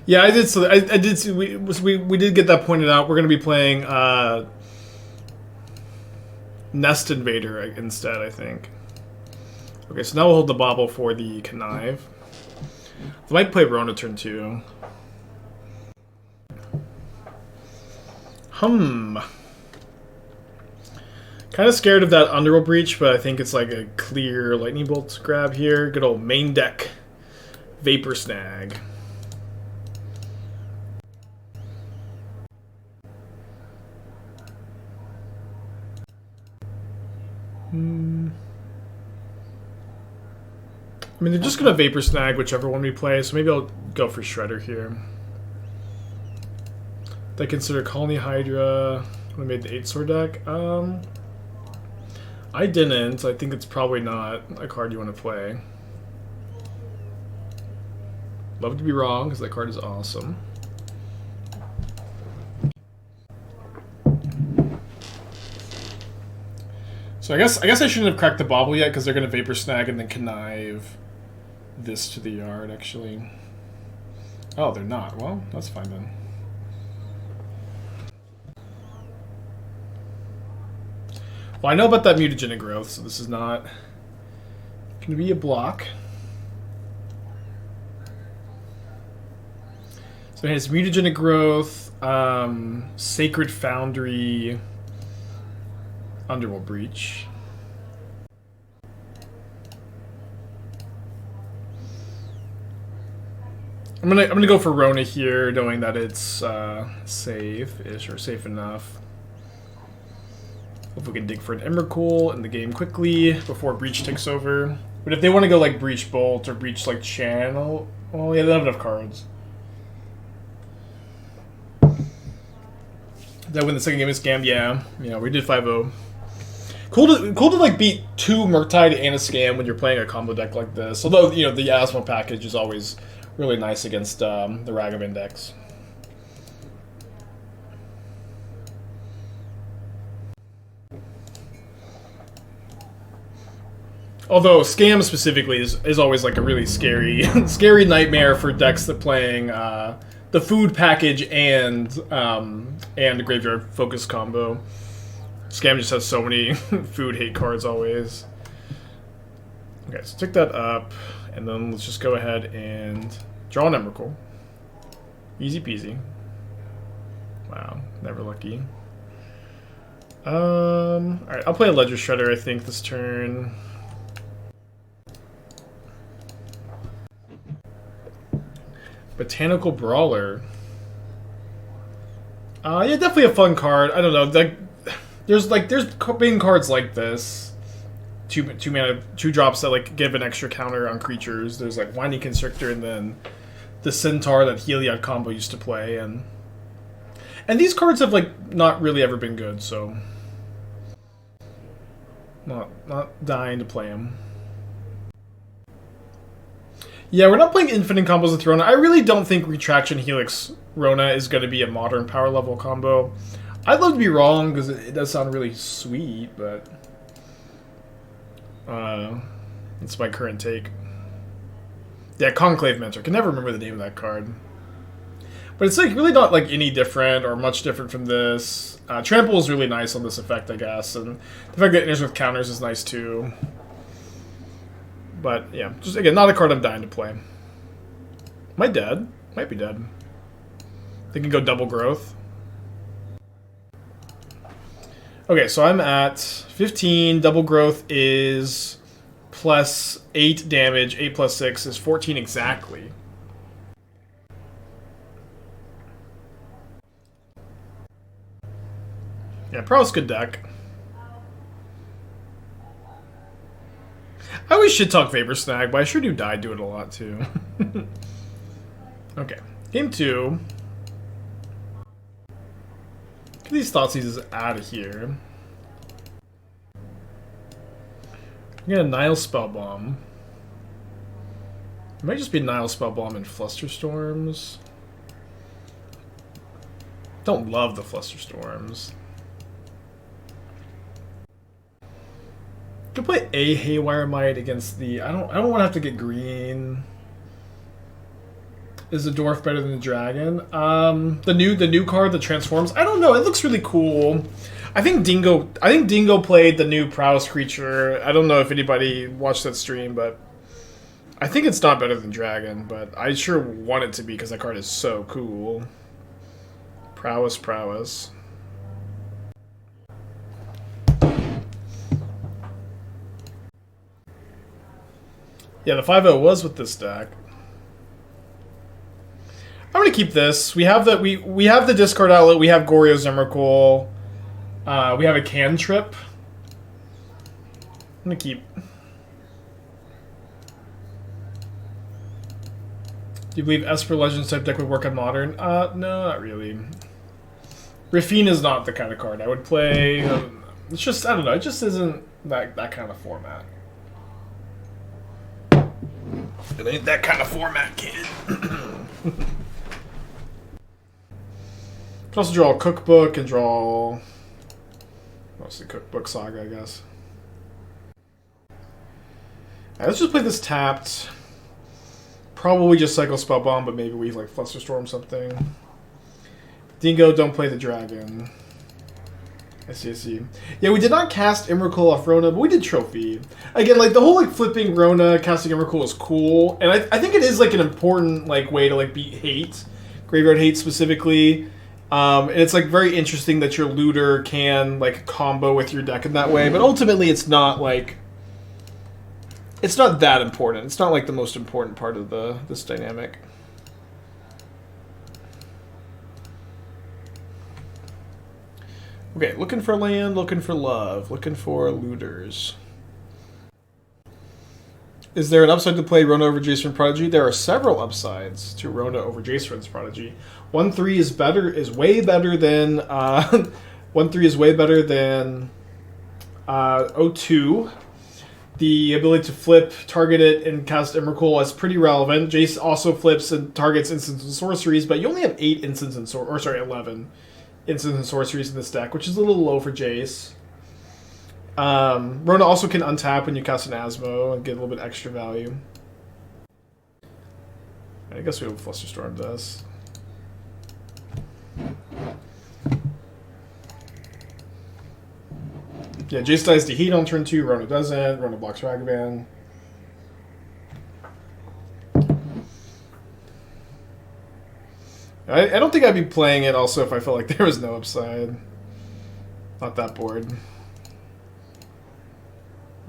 Yeah, I did. So I did. See, we did get that pointed out. We're going to be playing Nest Invader instead, I think. Okay, so now we'll hold the Bauble for the Connive. I might play Rona turn 2. Kind of scared of that Underworld Breach, but I think it's like a clear Lightning Bolt grab here. Good old main deck Vapor Snag. I mean, they're just going to Vapor Snag whichever one we play, so maybe I'll go for Shredder here. Did I consider Colony Hydra when I made the 8-sword deck? I didn't. I think it's probably not a card you want to play. Love to be wrong, because that card is awesome. So I guess I shouldn't have cracked the Bauble yet, because they're going to Vapor Snag and then Connive this to the yard, actually. Oh, they're not. Well, that's fine then. Well, I know about that mutagenic growth, so this is not going to be a block. So it has mutagenic growth, Sacred Foundry, Underworld Breach. I'm gonna go for Rona here, knowing that it's safe-ish or safe enough. Hope we can dig for an Emrakul in the game quickly before Breach takes over. But if they want to go like Breach Bolt or Breach like Channel, well, yeah, they don't have enough cards. Did I win the second game of Scam? Yeah, we did 5-0. Cool to like beat 2 Murktide and a Scam when you're playing a combo deck like this. Although the Asmo package is always really nice against the Ragavan decks. Although Scam specifically is always like a really scary scary nightmare for decks that playing the food package and the graveyard focus combo. Scam just has so many food hate cards always. Okay, so take that up, and then let's just go ahead and draw an Emrakul. Easy peasy. Wow, never lucky. Alright, I'll play a Ledger Shredder, I think, this turn. Botanical Brawler. Yeah, definitely a fun card. I don't know. Like, there's been cards like this. Two mana, 2 drops that like give an extra counter on creatures. There's like Winding Constrictor and then the Centaur that Heliod combo used to play, and these cards have like not really ever been good, so not dying to play them. Yeah, we're not playing infinite combos with Rona. I really don't think Retraction Helix Rona is going to be a modern power level combo. I'd love to be wrong, because it does sound really sweet, but it's my current take. Yeah, Conclave Mentor. I can never remember the name of that card. But it's like really not like any different or much different from this. Trample is really nice on this effect, I guess, and the fact that it enters with counters is nice too. But yeah, just again, not a card I'm dying to play. Am I dead? Might be dead. They can go double growth. Okay, so I'm at 15. Double growth is plus 8 damage. 8 plus 6 is 14 exactly. Yeah, Prowess good deck. I always shit talk Vapor Snag, but I sure do do it a lot too. Okay, game 2. Get these Thoughtseizes out of here. I'm gonna Nihil Spellbomb. It might just be Nihil Spellbomb and Flusterstorms. Don't love the Flusterstorms. Could play a Haywire Mite against the. I don't want to have to get green. Is the dwarf better than the dragon? The new card that transforms. I don't know. It looks really cool. I think Dingo played the new prowess creature. I don't know if anybody watched that stream, but I think it's not better than dragon. But I sure want it to be because that card is so cool. Prowess. Yeah, the 5/0 was with this deck. I'm gonna keep this. We have the discard outlet. We have Goryo's Emrakul. We have a cantrip. I'm gonna keep. Do you believe Esper Legends type deck would work on Modern? No, not really. Rafine is not the kind of card I would play. It's just, I don't know. It just isn't that kind of format. It ain't that kind of format, kid. Can also draw a cookbook and draw mostly cookbook Saga, I guess. Alright, let's just play this tapped. Probably just cycle Spellbomb, but maybe we like Flusterstorm something. Dingo, don't play the dragon. I see. Yeah, we did not cast Emrakul off Rona, but we did Trophy. Again, like the whole like flipping Rona, casting Emrakul is cool, and I think it is like an important like way to like beat hate, graveyard hate specifically. And it's like very interesting that your looter can like combo with your deck in that way, but ultimately it's not like it's not that important. It's not like the most important part of this dynamic. Okay, looking for land, looking for love, looking for looters. Is there an upside to play Rona over Jace's Prodigy? There are several upsides to Rona over Jace's Prodigy. 1/3 is way better than 1/3 is way better than 0-2. The ability to flip, target it, and cast Emrakul is pretty relevant. Jace also flips and targets instants and sorceries, but you only have 8 instants and 11 instants and sorceries in this deck, which is a little low for Jace. Rona also can untap when you cast an Asmo and get a little bit extra value. I guess we have Flusterstorm does. Yeah, Jace dies to heat on turn 2, Rona doesn't. Rona blocks Ragavan. I don't think I'd be playing it also if I felt like there was no upside. Not that bored.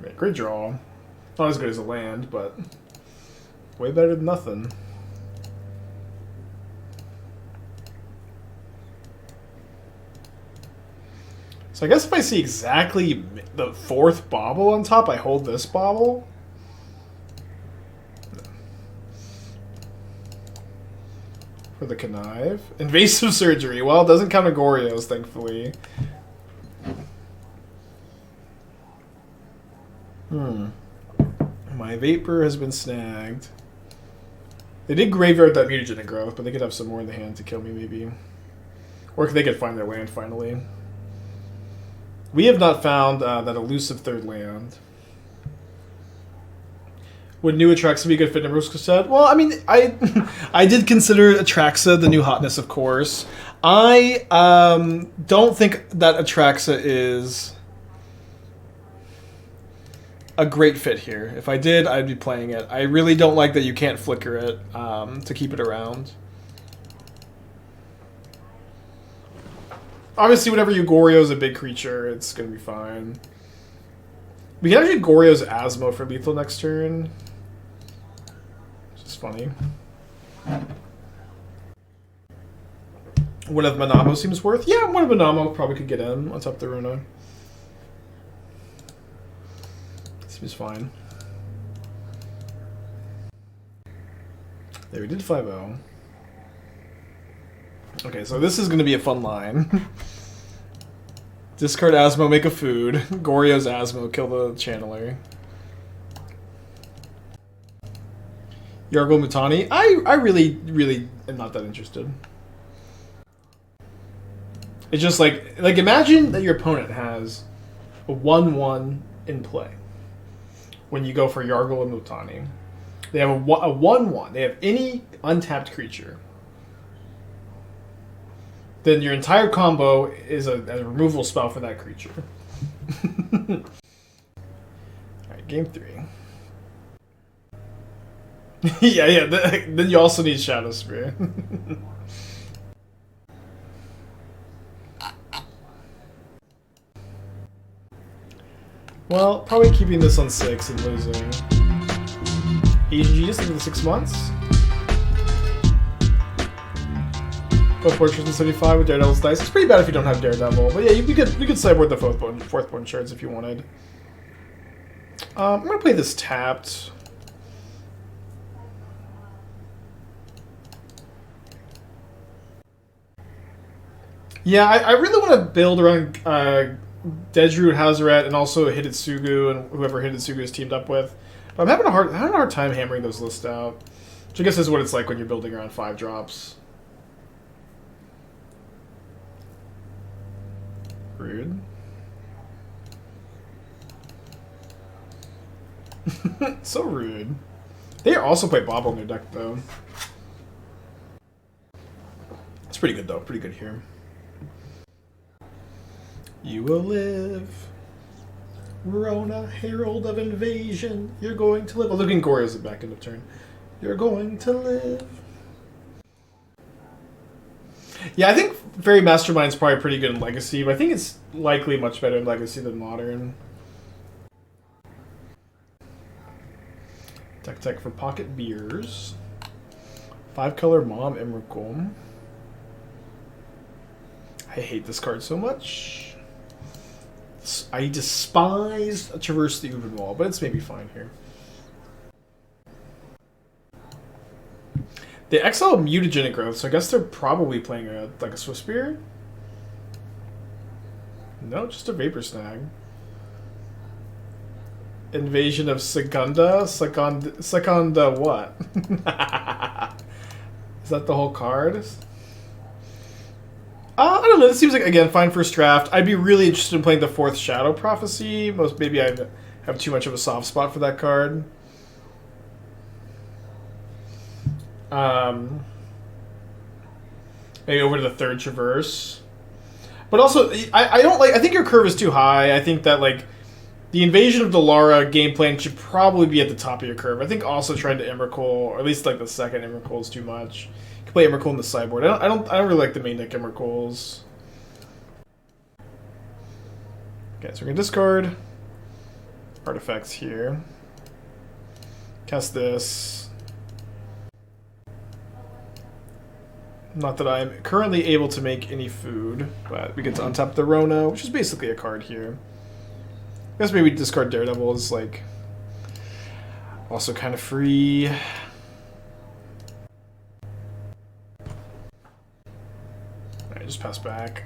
Right, great draw. Not as good as a land, but way better than nothing. So I guess if I see exactly the 4th Bauble on top, I hold this Bauble. For the Connive. Invasive Surgery. Well, it doesn't count to Goryo's, thankfully. My Vapor has been snagged. They did graveyard that Mutagenic Growth, but they could have some more in the hand to kill me, maybe. Or they could find their land, finally. We have not found that elusive 3rd land. Would new Atraxa be a good fit in Ruska set? Well, I mean, I did consider Atraxa the new hotness, of course. I don't think that Atraxa is a great fit here. If I did, I'd be playing it. I really don't like that you can't flicker it to keep it around. Obviously, whenever you Goryo's a big creature, it's going to be fine. We can actually Goryo's Asmo for lethal next turn. Which is funny. One of Manamo seems worth. Yeah, one of Manamo probably could get in on top of the Rona. Seems fine. There, we did 5-0. Okay, so this is going to be a fun line. Discard Asmo, make a food. Goryo's Asmo, kill the Channeler. Yargle Mutani. I really am not that interested. It's just like imagine that your opponent has a 1/1 in play when you go for Yargle and Mutani. They have a 1/1. They have any untapped creature. Then your entire combo is a removal spell for that creature. Alright, game 3. yeah. Then you also need Shadow Spear. Well, probably keeping this on 6 and losing. AGs in the 6 months. Both Fortress and 75 with Daredevil's dice. It's pretty bad if you don't have Daredevil, but yeah, you could sideboard the fourth Bone Shards if you wanted. I'm gonna play this tapped. Yeah, I really want to build around Dedru, Hazaret, and also Hidetsugu and whoever Hidetsugu is teamed up with. But I'm having a hard time hammering those lists out, which I guess is what it's like when you're building around 5 drops. Rude. So rude. They also play Bauble in their deck, though. It's pretty good, though. Pretty good here. You will live. Rona, Herald of Invasion. You're going to live. Oh, looking Goryo's at the back end of turn. You're going to live. Yeah, I think Fairy Mastermind's probably pretty good in Legacy, but I think it's likely much better in Legacy than Modern. Tech for Pocket Beers. 5-color Mom Emrakul. I hate this card so much. I despise Traverse the Uben Wall, but it's maybe fine here. They exile Mutagenic Growth, so I guess they're probably playing like a Swift Spear. No, just a Vapor Snag. Invasion of Segunda? Segunda what? Is that the whole card? I don't know. This seems like, again, fine first draft. I'd be really interested in playing the 4th Shadow Prophecy. Maybe I have too much of a soft spot for that card. Maybe over to the 3rd Traverse. But also, I don't like... I think your curve is too high. I think that, like, the Invasion of Dalara game plan should probably be at the top of your curve. I think also trying to Emrakul, or at least, like, the 2nd Emrakul is too much. You can play Emrakul in the sideboard. I don't really like the main deck Emrakuls. Okay, so we're going to discard artifacts here. Cast this. Not that I'm currently able to make any food, but we get to untap the Rona, which is basically a card here. I guess maybe discard Daredevil is, like, also kind of free. Alright, just pass back.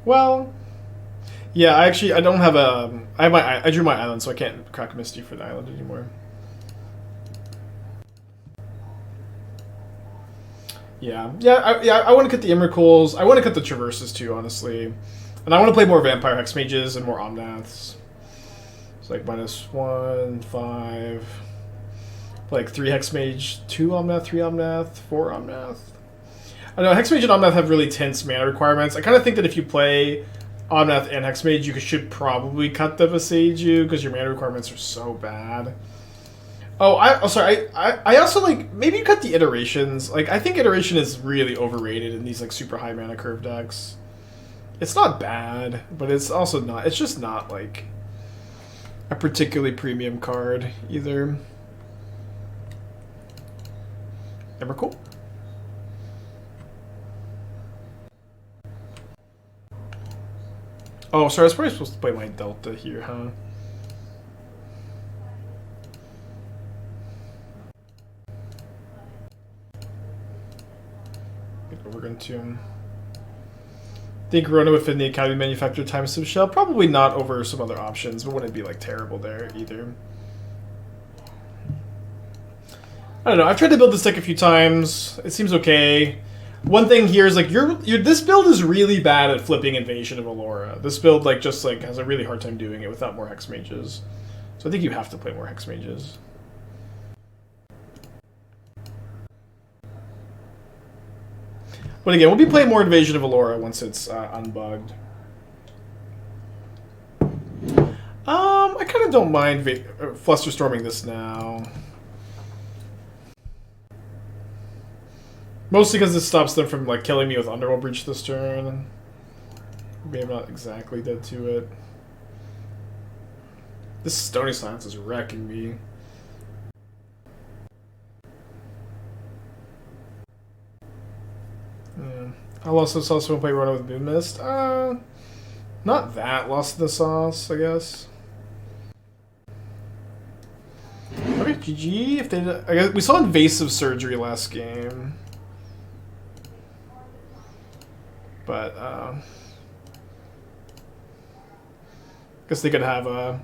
Well, yeah, I don't have a... I drew my island, so I can't crack Misty for the island anymore. Yeah, I want to cut the Emrakuls. I want to cut the Traverses too, honestly. And I want to play more Vampire Hex Mages and more Omnaths. It's like -1, 5. Like 3 Hex Mage, 2 Omnath, 3 Omnath, 4 Omnath. I know Hex Mage and Omnath have really tense mana requirements. I kind of think that if you play Omnath and Hex Mage, you should probably cut the Viseiju because your mana requirements are so bad. Oh, sorry. I also, like, maybe you cut the Iterations. Like, I think Iteration is really overrated in these, like, super high mana curve decks. It's not bad, but it's also not... It's just not, like, a particularly premium card, either. Emrakul? Oh, sorry, I was probably supposed to play my Delta here, huh? Overgrown Tomb. Think Rona within the Academy manufactured Time Sim Shell? Probably not over some other options, but wouldn't be like terrible there either. I don't know. I've tried to build this deck a few times. It seems okay. One thing here is like this build is really bad at flipping Invasion of Allura. This build just has a really hard time doing it without more Hex Mages. So I think you have to play more Hex Mages. But again, we'll be playing more Invasion of Allura once it's unbugged. I kind of don't mind Flusterstorming this now. Mostly because this stops them from like killing me with Underworld Breach this turn. Maybe I'm not exactly dead to it. This Stony Silence is wrecking me. Yeah. I lost the sauce when I play Rona with Moon Mist. Not that lost the sauce, I guess. Okay, GG. If they, I guess we saw Invasive Surgery last game, but I guess they could have a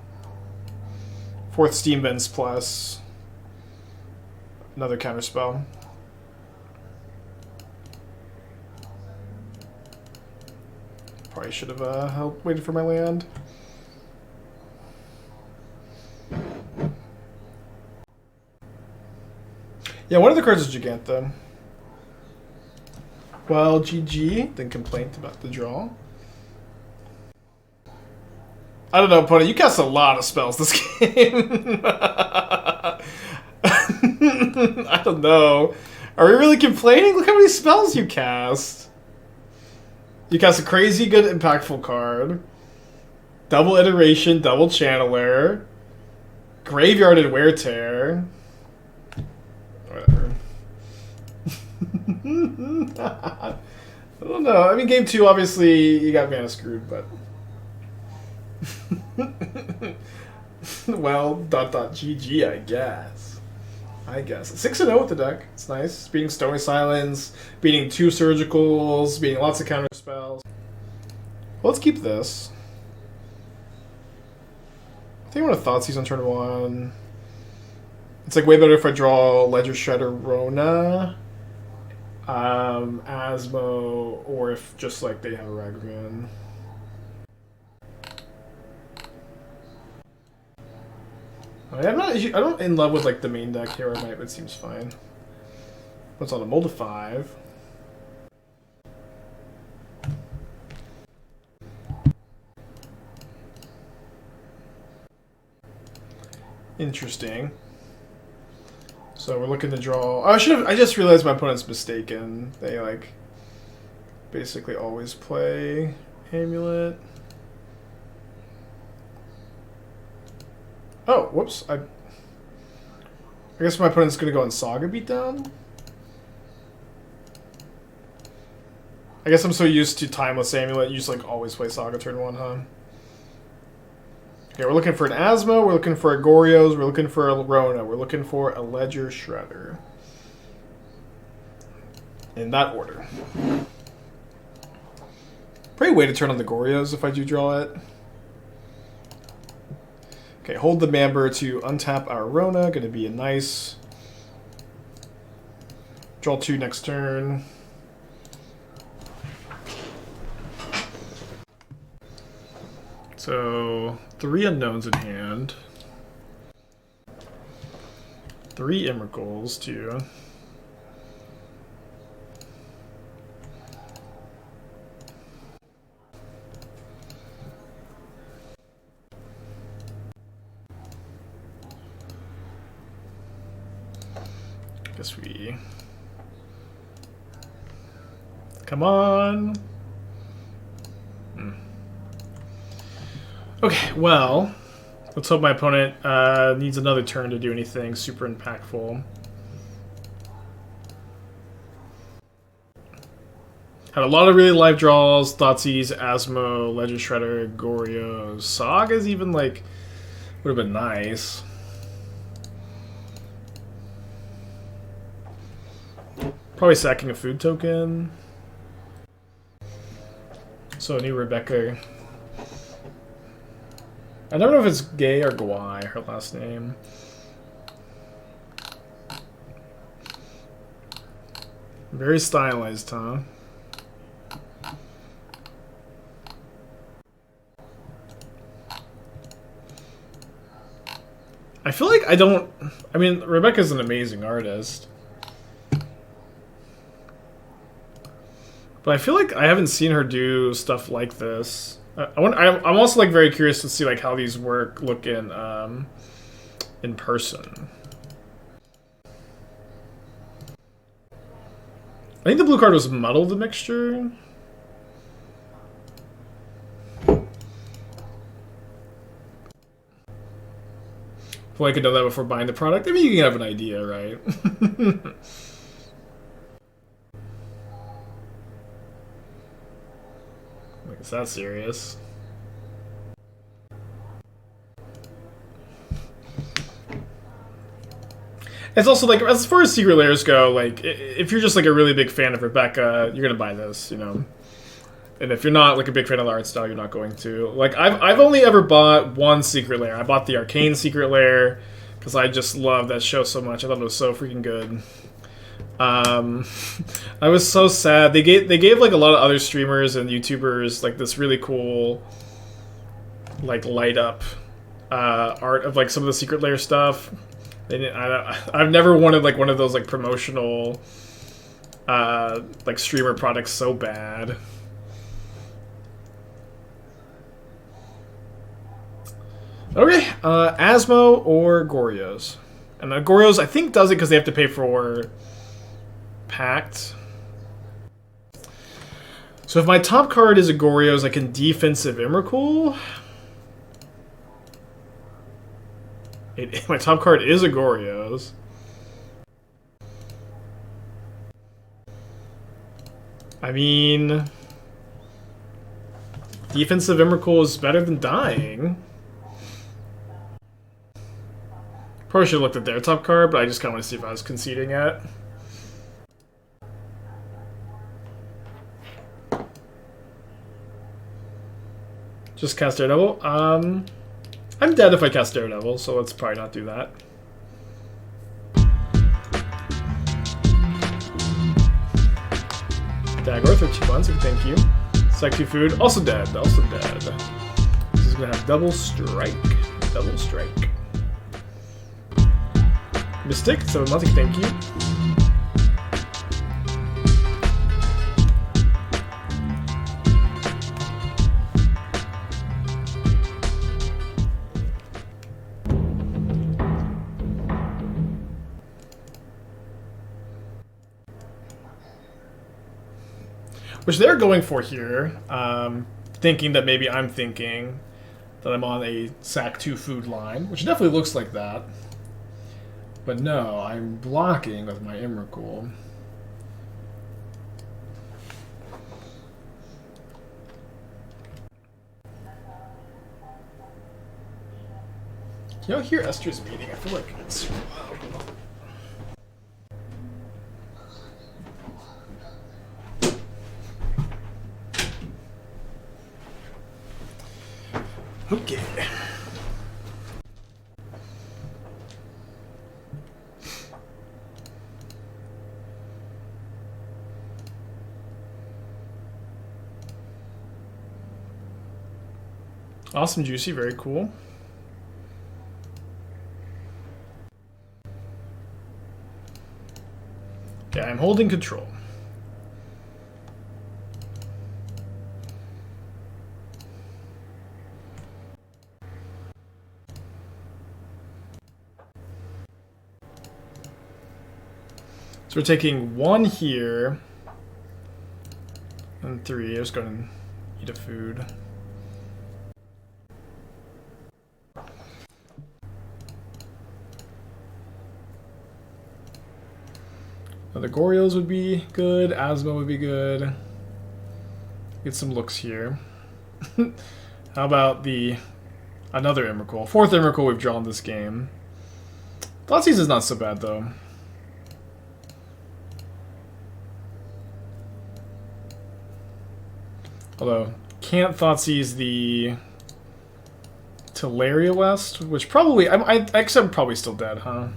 4th Steam Vents plus another counterspell. Probably should have waited for my land. Yeah, one of the cards is Jegantha. Well, GG, then complaint about the draw. I don't know, Pony, you cast a lot of spells this game. I don't know. Are we really complaining? Look how many spells you cast. You cast a crazy good impactful card. Double Iteration, Double Channeler. Graveyarded Wear Tear. Whatever. I don't know. I mean, game 2, obviously, you got mana screwed, but... well, ... GG, I guess. 6-0 with the deck. It's nice. Beating Stony Silence, beating 2 Surgicals, beating lots of counter spells. Well, let's keep this. I think I'm going to Thoughtseize on turn 1. It's like way better if I draw Ledger Shredder Rona, Asmo, or if just like they have a Ragavan. I'm not in love with like the main deck Haywire Mite, but it seems fine. What's on a mold of 5? Interesting. So we're looking to draw. Oh, I just realized my opponent's mistaken. They like basically always play Amulet. Oh, whoops. I guess my opponent's going to go on Saga Beatdown? I guess I'm so used to Timeless Amulet, you just like always play Saga turn 1, huh? Okay, we're looking for an Asmo, we're looking for a Goryo's, we're looking for a Rona, we're looking for a Ledger Shredder. In that order. Pretty way to turn on the Goryo's if I do draw it. Okay, hold the Mamber to untap our Rona. Going to be a nice draw 2 next turn. So 3 unknowns in hand. 3 Emrakuls too. Guess we... Come on! Okay, well, let's hope my opponent needs another turn to do anything super impactful. Had a lot of really live draws, Thoughtseize, Asmo, Ledger Shredder, Goryo, Saga's even like, would have been nice. Probably sacking a food token. So a new Rebecca. I don't know if it's Gay or Gwai, her last name. Very stylized, huh? I feel like I don't... I mean, Rebecca's an amazing artist. But I feel like I haven't seen her do stuff like this. I'm also like very curious to see like how these look in person. I think the blue card was Muddle the Mixture. Well, I could know that before buying the product. I mean, you can have an idea, right? Like, is that serious? It's also like, as far as secret layers go, like, if you're just like a really big fan of Rebecca, you're gonna buy this, you know. And if you're not like a big fan of the art style, you're not going to. Like, I've only ever bought one secret layer. I bought the Arcane secret layer because I just love that show so much. I thought it was so freaking good. I was so sad. They gave like a lot of other streamers and YouTubers like this really cool like light up art of like some of the secret layer stuff. I've never wanted like one of those like promotional like streamer products so bad. Okay, Asmo or Goryo's. And Goryo's I think does it because they have to pay for Pact. So if my top card is a Goryo's, I can defensive Emrakul. My top card is a Goryo's. I mean, defensive Emrakul is better than dying. Probably should have looked at their top card, but I just kind of want to see if I was conceding it. Just cast Daredevil. I'm dead if I cast Daredevil, so let's probably not do that. Dagor for 2 months, thank you. Psych food, also dead, also dead. This is gonna have double strike. Double strike. Mystic, 7 months, thank you. Which they're going for here, thinking that maybe I'm thinking that I'm on a sack 2 food line, which definitely looks like that. But no, I'm blocking with my Emrakul. You know, hear Esther's meeting. I feel like it's okay. Awesome, juicy, very cool. Yeah, I'm holding control. So we're taking 1 here and 3. I'm just going to eat a food. The Goryos would be good. Asmo would be good. Get some looks here. How about another Emrakul? 4th Emrakul we've drawn this game. Thoughtseize is not so bad though. Although, can't Thoughtseize the Teleria West, which probably I accept probably still dead, huh?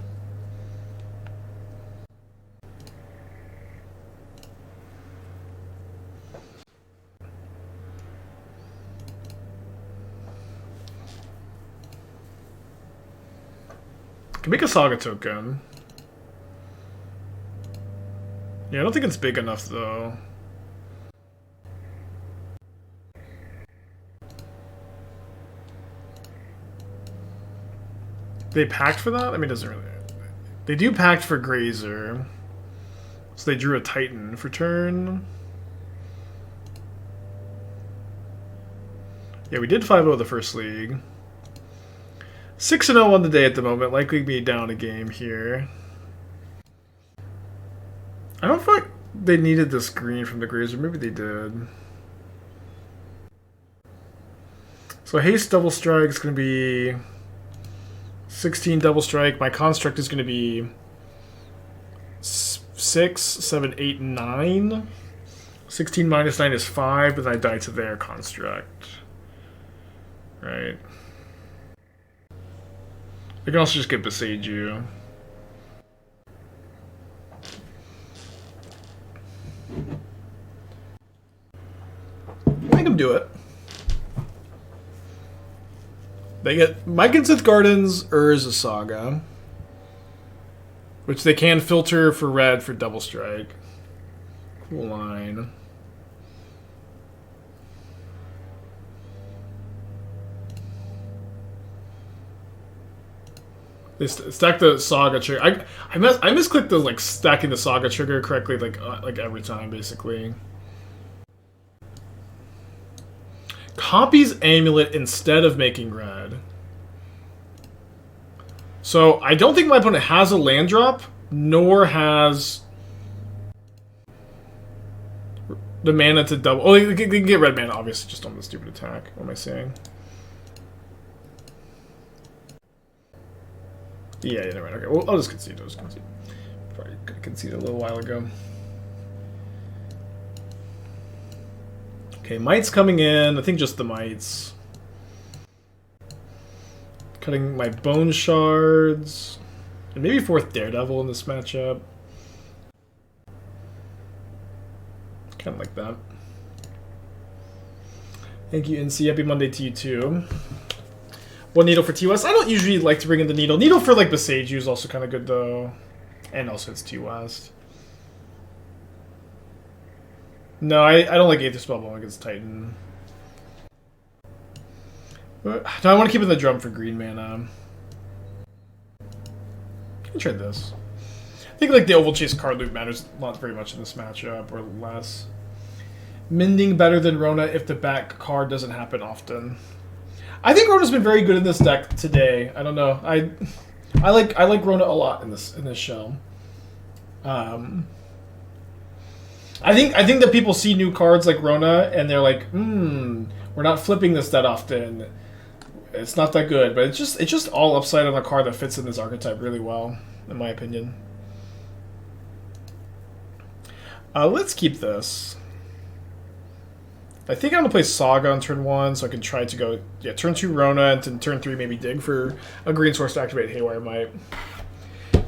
Can make a Saga token. Yeah, I don't think it's big enough though. They packed for that? I mean, it doesn't really... They do pact for Grazer. So they drew a Titan for turn. Yeah, we did 5-0 the first league. 6-0 on the day at the moment. Likely be down a game here. I don't feel like they needed this green from the Grazer. Maybe they did. So Haste Double Strike is going to be 16 Double Strike. My Construct is going to be 6, 7, 8, 9. 16 minus 9 is 5, but then I die to their Construct. Right. I can also just get Beside You. Make them do it. They get Mike and Sith Gardens, Urza Saga, which they can filter for red for Double Strike. Cool line. They stack the Saga trigger. I misclicked the like stacking the Saga trigger correctly like every time basically. Copies Amulet instead of making red. So I don't think my opponent has a land drop, nor has the mana to double. Oh, they can get red mana obviously just on the stupid attack. What am I saying? Yeah, never mind. Okay, well, I'll just concede. Probably could have conceded a little while ago. Okay, Mites coming in. I think just the Mites. Cutting my Bone Shards. And maybe 4th Daredevil in this matchup. Kind of like that. Thank you, NC. Happy Monday to you, too. 1 Needle for T-West. I don't usually like to bring in the Needle. Needle for, like, Beside You is also kind of good, though. And also it's T-West. No, I don't like Aether Spellbomb against Titan. But, no, I want to keep in the drum for green mana. I can trade this. I think, like, the Ovalchase card loop matters not very much in this matchup, or less. Mending better than Rona if the back card doesn't happen often. I think Rona's been very good in this deck today. I don't know. I like Rona a lot in this show. I think that people see new cards like Rona and they're like, we're not flipping this that often. It's not that good, but it's just all upside on a card that fits in this archetype really well, in my opinion. Let's keep this. I think I'm going to play Saga on turn 1, so I can try to go, turn 2 Rona, and then turn 3 maybe dig for a green source to activate Haywire Mite.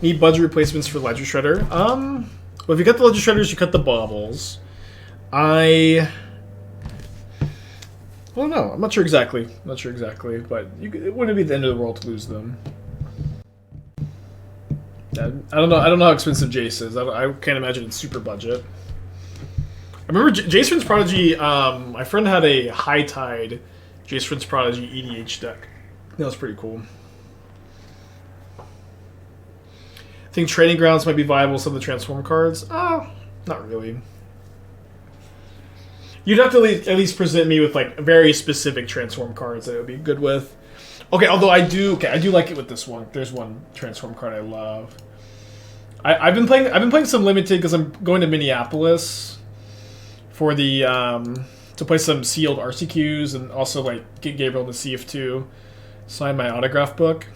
Need budget replacements for Ledger Shredder. Well, if you cut the Ledger Shredders, you cut the Baubles. I don't know. I'm not sure exactly. But it wouldn't be the end of the world to lose them. I don't know how expensive Jace is. I can't imagine it's super budget. I remember Jace Prodigy, my friend had a High Tide Jace Prodigy EDH deck. That was pretty cool. I think Trading Grounds might be viable with some of the Transform cards. Not really. You'd have to at least present me with like very specific Transform cards that it would be good with. Okay, although I do like it with this one. There's one Transform card I love. I've been playing some Limited because I'm going to Minneapolis for the to play some sealed RCQs and also like get Gabriel to CF2 sign my autograph book.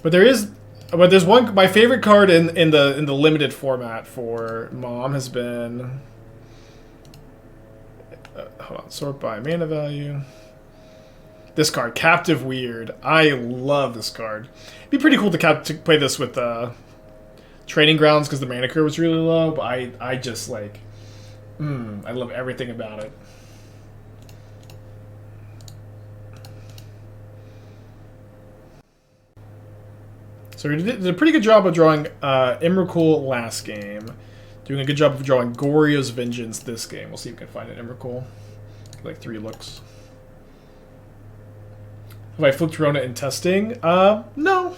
But there's one. My favorite card in the limited format for Mom has been. Hold on, sort by mana value. This card, Captive Weird. I love this card. It'd be pretty cool to play this with Trading Grounds because the mana curve was really low. But I just like, I love everything about it. So we did a pretty good job of drawing Emrakul last game. Doing a good job of drawing Goryo's Vengeance this game. We'll see if we can find an Emrakul. Like 3 looks. Have I flipped Rona in testing? No.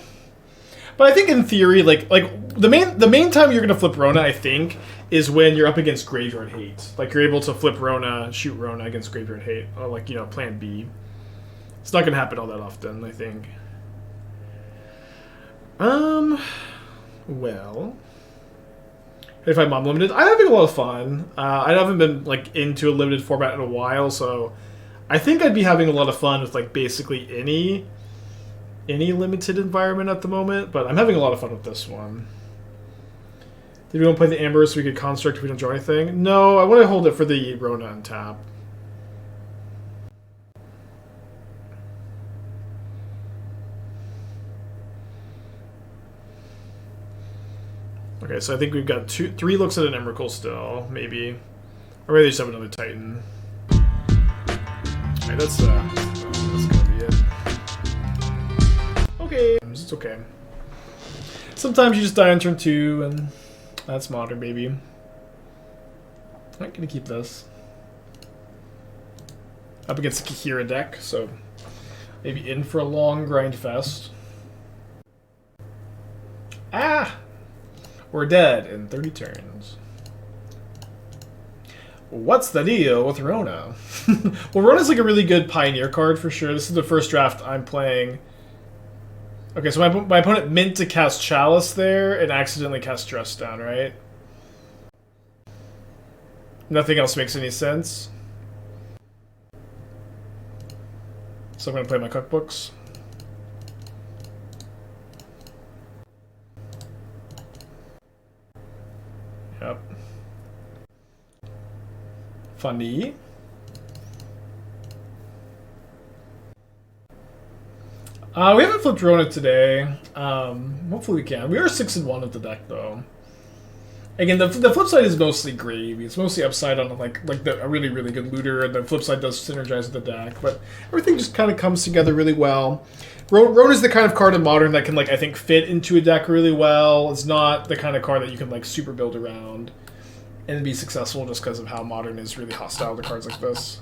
But I think in theory, like the main time you're gonna flip Rona, I think, is when you're up against Graveyard Hate. Like you're able to flip Rona, shoot Rona against Graveyard Hate, or like, you know, Plan B. It's not gonna happen all that often, I think. Well, if I'm limited, I'm having a lot of fun. I haven't been like into a limited format in a while, so I think I'd be having a lot of fun with like basically any limited environment at the moment. But I'm having a lot of fun with this one. Did we want to play the Amber so we could construct if we don't draw anything? No, I want to hold it for the Rona and tap. Okay, so I think we've got 3 looks at an Emrakul still, maybe. Or maybe they just have another Titan. Alright, that's gonna be it. Okay, it's okay. Sometimes you just die on turn 2, and that's modern, baby. I'm not gonna keep this. Up against the Kahira deck, so maybe in for a long grind fest. Ah! We're dead in 30 turns. What's the deal with Rona? Well, Rona's like a really good Pioneer card for sure. This is the first draft I'm playing. Okay, so my opponent meant to cast Chalice there and accidentally cast Stress down, right? Nothing else makes any sense. So I'm going to play my cookbooks. Yep. Funny. We haven't flipped Rona today. Hopefully we can. We are 6-1 with the deck, though. Again, the flip side is mostly gravy. It's mostly upside on like a really, really good looter, and the flip side does synergize with the deck. But everything just kind of comes together really well. Rona's the kind of card in Modern that can, like, I think, fit into a deck really well. It's not the kind of card that you can, like, super build around and be successful just because of how Modern is really hostile to cards like this.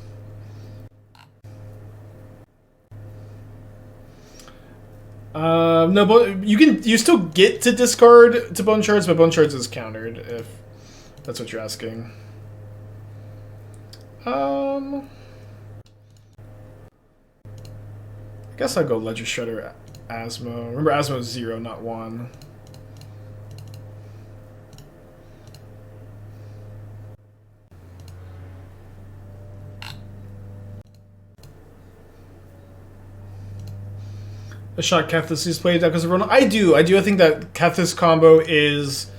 No, but you still get to discard to Bone Shards, but Bone Shards is countered if that's what you're asking. I guess I'll go Ledger Shredder Asmo. Remember, Asmo is 0, not 1. A shot Kethis is played because of Rona. I do. I think that Kethis combo is...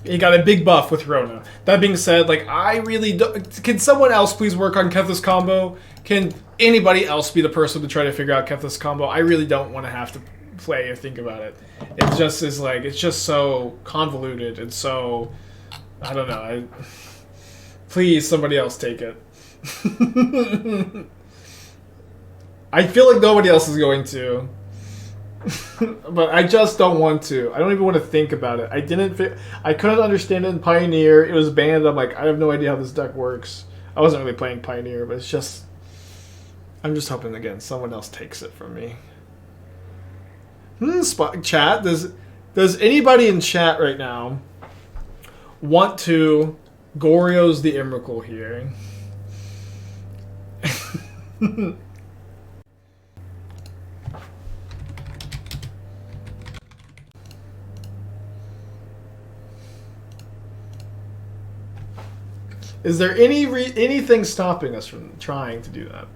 He got a big buff with Rona. That being said, like, I really don't... Can someone else please work on Kethis combo? Can anybody else be the person to try to figure out Kethis combo? I really don't want to have to play or think about it. It just is like... It's just so convoluted and so... I don't know. Please, somebody else take it. I feel like nobody else is going to. But I just don't want to. I don't even want to think about it. I couldn't understand it in Pioneer. It was banned. I'm like, I have no idea how this deck works. I wasn't really playing Pioneer, but it's just... I'm just hoping, again, someone else takes it from me. Chat, does anybody in chat right now want to Goryo's the Emrakul here? Is there anything stopping us from trying to do that?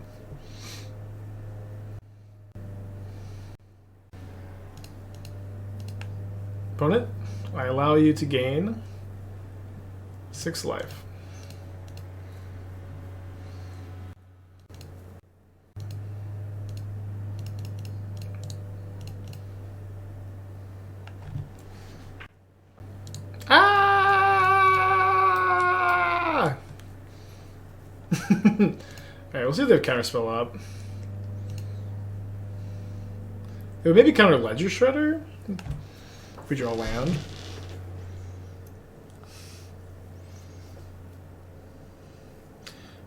Opponent, I allow you to gain 6 life. Alright, we'll see if they have Counterspell up. It would maybe counter Ledger Shredder if we draw land.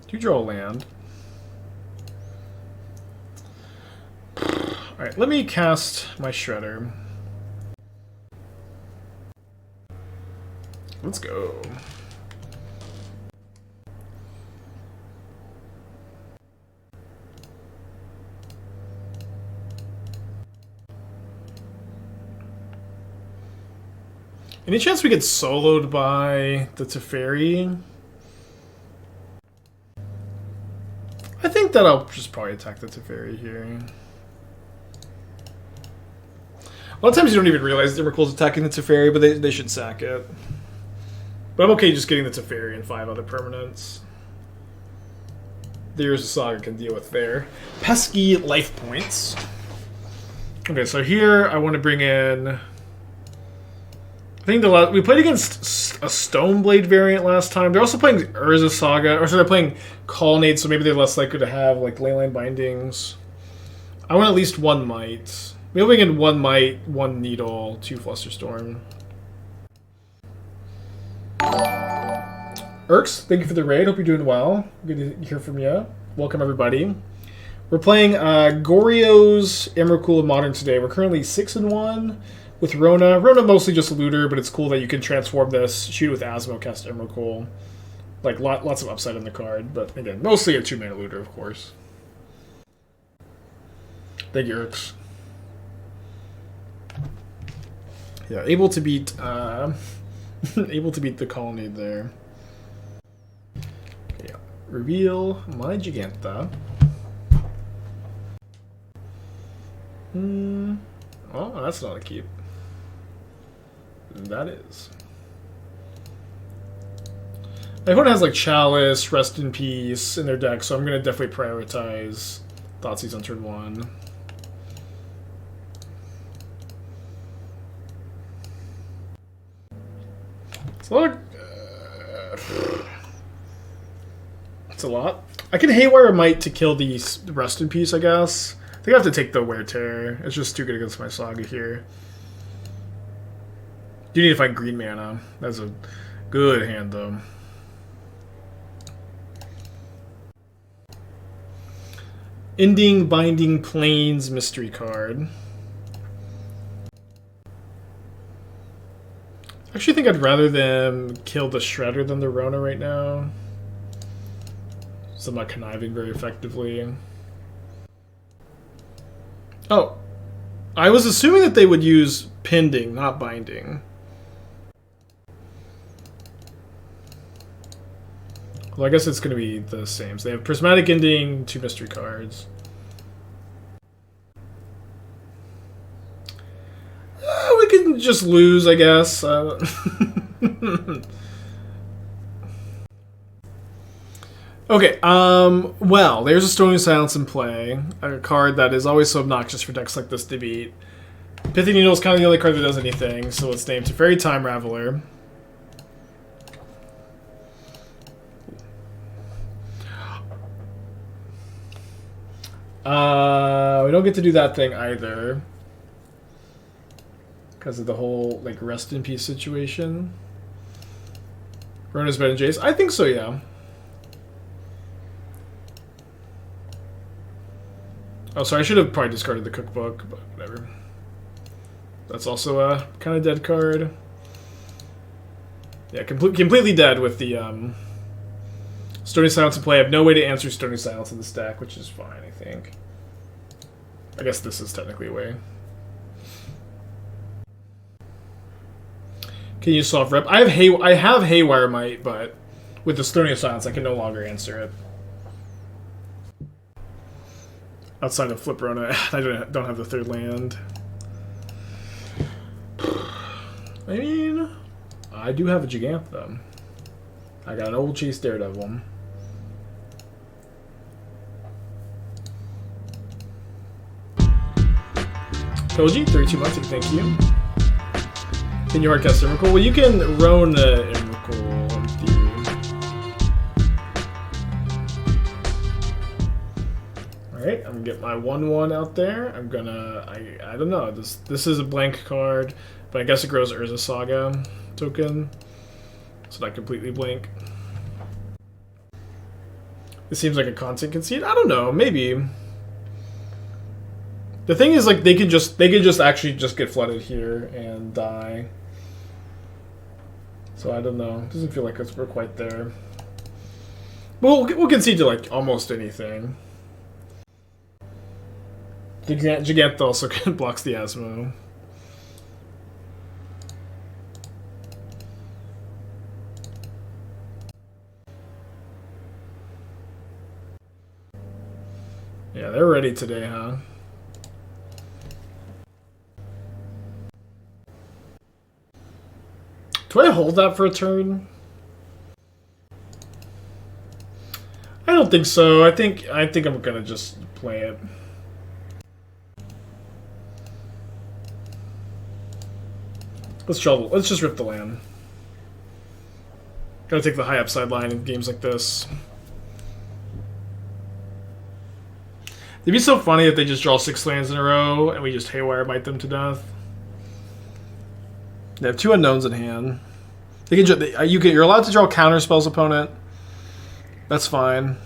Do you draw a land? Alright, let me cast my Shredder. Let's go. Any chance we get soloed by the Teferi? I think that I'll just probably attack the Teferi here. A lot of times you don't even realize Emrakul's attacking the Teferi, but they should sack it. But I'm okay just getting the Teferi and 5 other permanents. There's a Saga can deal with their pesky life points. Okay, so here I want to bring in... I think we played against a Stoneblade variant last time. They're also playing Urza Saga, or so they're playing Colonnade, so maybe they're less likely to have like Leyline Bindings. I want at least 1 Mite. Maybe we can 1 Mite, 1 Needle, 2 Flusterstorm. Urks, thank you for the raid. Hope you're doing well. Good to hear from you. Welcome everybody. We're playing Goryo's Emrakul Modern today. We're currently 6-1. With Rona. Rona mostly just a looter, but it's cool that you can transform this, shoot it with Asmo, cast Emrakul. Like, lots of upside in the card, but again, mostly a 2-mana looter, of course. Thank you, Urks. Yeah, able to beat the Colonnade there. Okay, yeah. Reveal my Jegantha. Oh, that's not a keep. That is. My opponent has like Chalice, Rest in Peace in their deck, so I'm going to definitely prioritize Thoughtseize on turn 1. It's a lot. It's a lot. I can Haywire Mite to kill the Rest in Peace, I guess. I think I have to take the Wear Tear. It's just too good against my Saga here. You need to find green mana. That's a good hand, though. Ending Binding Plains mystery card. I actually think I'd rather them kill the Shredder than the Rona right now. So I'm not conniving very effectively. Oh. I was assuming that they would use Pending, not Binding. Well, I guess it's going to be the same. So they have Prismatic Ending, 2 mystery cards. We can just lose, I guess. Okay, well, there's a Stony Silence in play. A card that is always so obnoxious for decks like this to beat. Pithing Needle is kind of the only card that does anything, so it's named Teferi Time Raveler. We don't get to do that thing either. Because of the whole, like, Rest in Peace situation. Rona's better than Jace? I think so, yeah. Oh, sorry, I should have probably discarded the cookbook, but whatever. That's also a kind of dead card. Yeah, completely dead with the Stony Silence in play. I have no way to answer Stony Silence in this deck, which is fine, I think. I guess this is technically a way. Can you solve rep? I have Haywire Mite, but with the Stony Silence, I can no longer answer it. Outside of Flip Rona, I don't have the 3rd land. I mean, I do have a Jegantha. I got an Ovalchase Daredevil. Koji, 32 months, thank you. Can you hardcast Emrakul? Well, you can Rona Emrakul in theory. Alright, I'm gonna get my 1/1 out there. I'm gonna... I don't know. This is a blank card, but I guess it grows Urza Saga token. So not completely blank. This seems like a content conceit. I don't know, maybe. The thing is, like, they could just actually just get flooded here and die. So I don't know. It doesn't feel like we're quite there. But we'll concede to like almost anything. Jegantha also blocks the Asmo. Yeah, they're ready today, huh? Do I hold that for a turn? I don't think so. I think I'm gonna just play it. Let's shovel. Let's just rip the land. Gotta take the high upside line in games like this. It'd be so funny if they just draw 6 lands in a row and we just Haywire Mite them to death. They have 2 unknowns in hand. They can. You're allowed to draw counter spells, opponent. That's fine.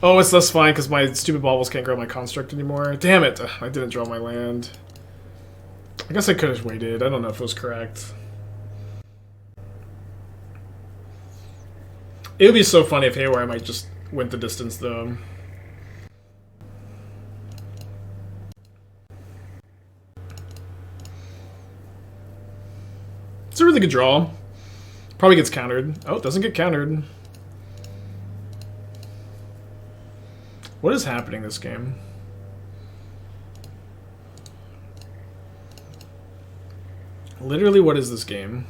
Oh, it's less fine because my stupid baubles can't grow my construct anymore. Damn it! I didn't draw my land. I guess I could have waited. I don't know if it was correct. It would be so funny if Haywire Mite just went the distance, though. It's a really good draw. Probably gets countered. Oh, it doesn't get countered. What is happening this game? Literally, what is this game?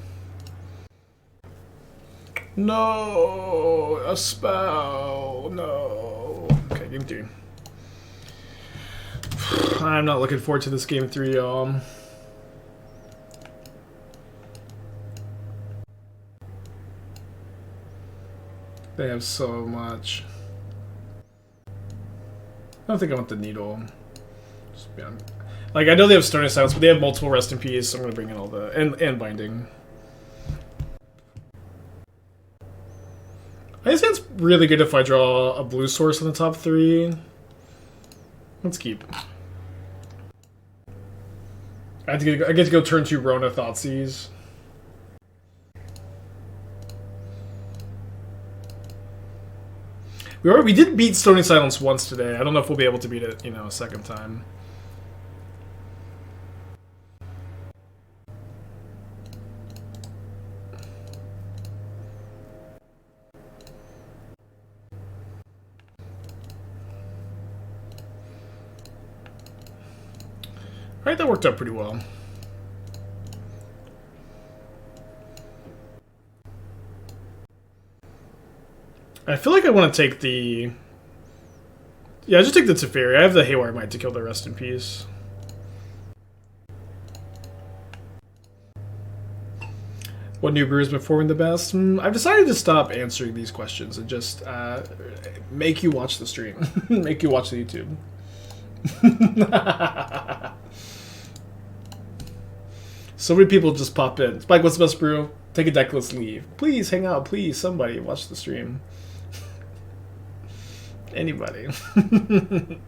No! A spell! No! Okay, game 3. I'm not looking forward to this game 3, y'all. They have so much. I don't think I want the needle. Just, yeah. Like, I know they have Stone and Silence, but they have multiple Rest in Peace, so I'm going to bring in all the... And Binding. I think it's really good if I draw a blue source in the top 3. Let's keep. I get to go turn 2 Rona Thoughtseize. We did beat Stony Silence once today. I don't know if we'll be able to beat it, a second time. Alright, that worked out pretty well. I feel like I want to take the... Yeah, just take the Teferi. I have the Haywire Mite to kill the Rest in Peace. What new brew has been performing the best? I've decided to stop answering these questions and just make you watch the stream. Make you watch the YouTube. So many people just pop in. Spike, what's the best brew? Take a Decklist, leave. Please hang out. Please, somebody watch the stream. Anybody. But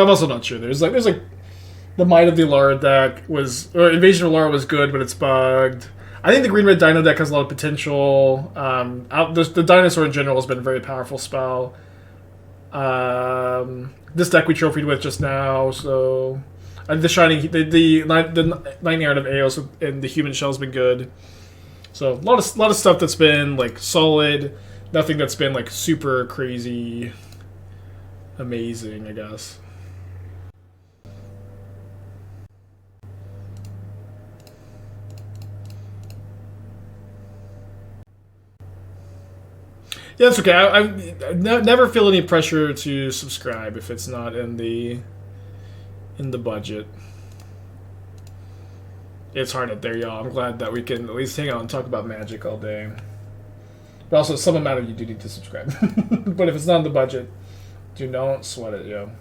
I'm also not sure. There's like the Might of the Alara deck was, or Invasion of Alara was good, but it's bugged. I think the Green Red Dino deck has a lot of potential. The Dinosaur in general has been a very powerful spell. This deck we trophied with just now, so the Shining, the Lightning Art of Aeos and the Human Shell has been good. So a lot of stuff that's been like solid, nothing that's been like super crazy, amazing, I guess. Yeah, that's okay. I never feel any pressure to subscribe if it's not in the budget. It's hard out there, y'all. I'm glad that we can at least hang out and talk about Magic all day. But also, some amount of you do need to subscribe. But if it's not in the budget, don't sweat it, yo.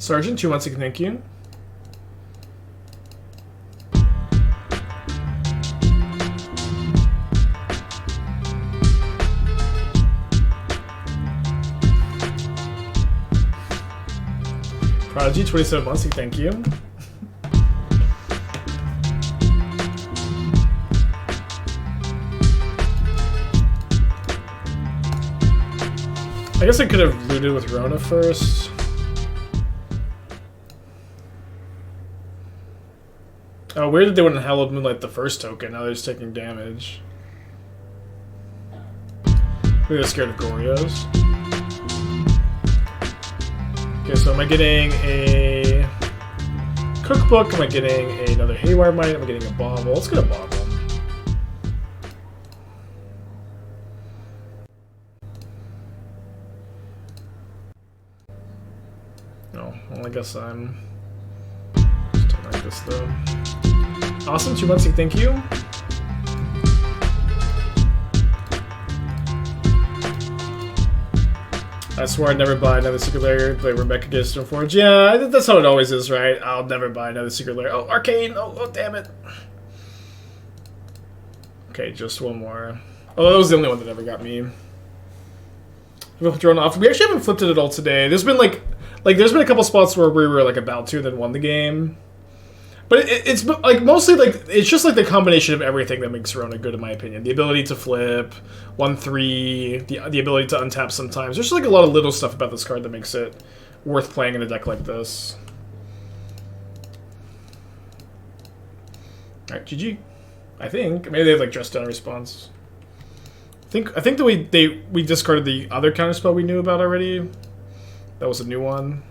Sergeant, 2 months, thank you. Prodigy, 27 months, thank you. I guess I could have looted with Rona first. Oh, weird that they wouldn't Hallowed Moonlight the first token, now they're just taking damage. Maybe they're scared of Goryos. Okay, so am I getting a cookbook? Am I getting another Haywire Mite? Am I getting a Bauble? Let's get a Bauble. Oh, well, I guess I'm just like this though. Awesome, 2 months, thank you. I swear I'd never buy another Secret Lair, play Rebecca Gister Forge. Yeah, that's how it always is, right? I'll never buy another Secret Lair. Oh, Arcane! Oh, damn it. Okay, just one more. Oh, that was the only one that ever got me. We actually haven't flipped it at all today. There's been there's been a couple spots where we were like about to, then won the game. But it's like mostly like it's just like the combination of everything that makes Rona good in my opinion. The ability to flip, 1/3, the ability to untap sometimes. There's just like a lot of little stuff about this card that makes it worth playing in a deck like this. Alright, GG. I think. Maybe they have like dressed down response. I think that we discarded the other counterspell we knew about already. That was a new one.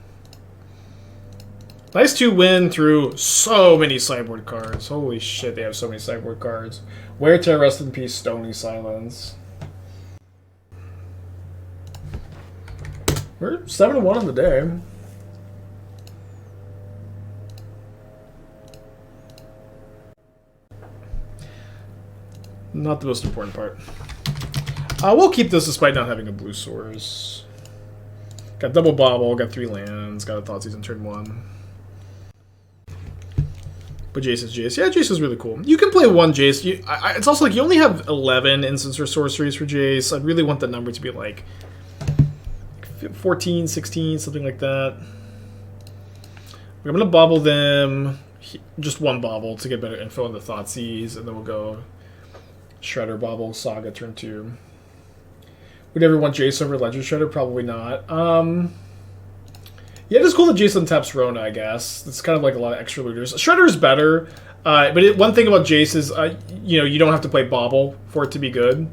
Nice to win through so many sideboard cards. Holy shit, they have so many sideboard cards. Wear Tear, rest in peace, Stony Silence. We're 7-1 on the day. Not the most important part. We'll keep this despite not having a blue source. Got double Bauble, got 3 lands, got a Thoughtseize in turn 1. But Jace is Jace. Yeah, Jace is really cool. You can play one Jace. It's also like you only have 11 instants or sorceries for Jace. I'd really want the number to be like 14, 16, something like that. I'm going to Bauble them. Just one Bauble to get better info on the Thoughtseize, and then we'll go Shredder, Bauble, Saga, turn 2. Would ever want Jace over Ledger Shredder? Probably not. Yeah, it is cool that Jace taps Rona, I guess. It's kind of like a lot of extra looters. Shredder is better, but one thing about Jace is, you don't have to play Bauble for it to be good.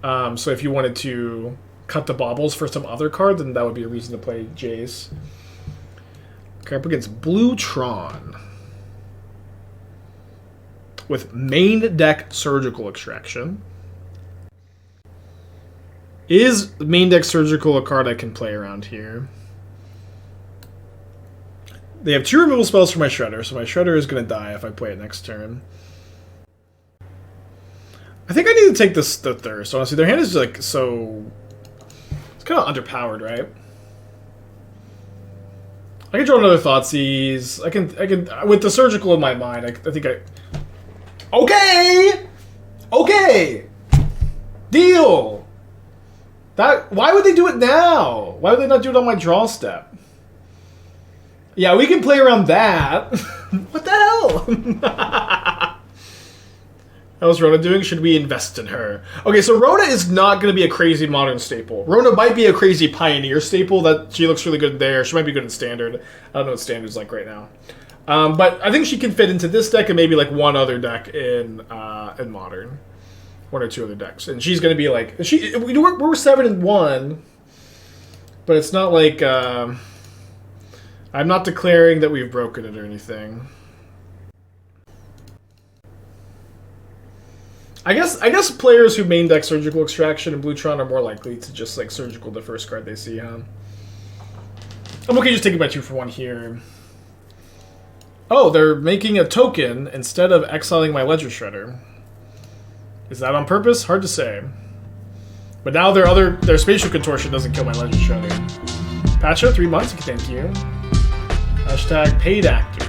So if you wanted to cut the Baubles for some other card, then that would be a reason to play Jace. Okay, up against Blue Tron. With main deck Surgical Extraction. Is main deck Surgical a card I can play around here? They have 2 removal spells for my Shredder, so my Shredder is going to die if I play it next turn. I think I need to take the Thirst, honestly. Their hand is like so... It's kind of underpowered, right? I can draw another Thoughtseize. I can with the Surgical in my mind, I think I... Okay! Okay! Deal! Why would they do it now? Why would they not do it on my draw step? Yeah, we can play around that. What the hell? How's Rona doing? Should we invest in her? Okay, so Rona is not going to be a crazy modern staple. Rona might be a crazy pioneer staple. That she looks really good there. She might be good in standard. I don't know what standard's like right now. But I think she can fit into this deck and maybe like one other deck in modern. 1 or 2 other decks. And she's going to be like... we're 7-1, but it's not like... I'm not declaring that we've broken it or anything. I guess players who main deck Surgical Extraction and Bluetron are more likely to just like Surgical the first card they see, huh? I'm okay just taking my 2 for 1 here. Oh, they're making a token instead of exiling my Ledger Shredder. Is that on purpose? Hard to say. But now their Spatial Contortion doesn't kill my Ledger Shredder. Patch out 3 months, thank you. Hashtag paid actor.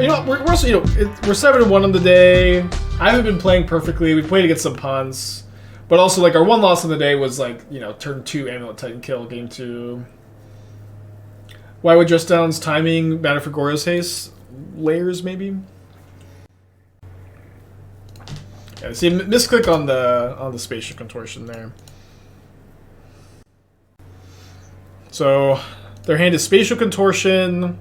You know, we're also, you know, we're 7-1 on the day. I haven't been playing perfectly. We played against some punts. But also, like, our one loss on the day was, like, you know, turn 2 Amulet Titan kill, game 2. Why would Just Down's timing matter for Goryo's haste? Layers, maybe? Yeah, see, misclick on the spatial contortion there. So, their hand is spatial contortion.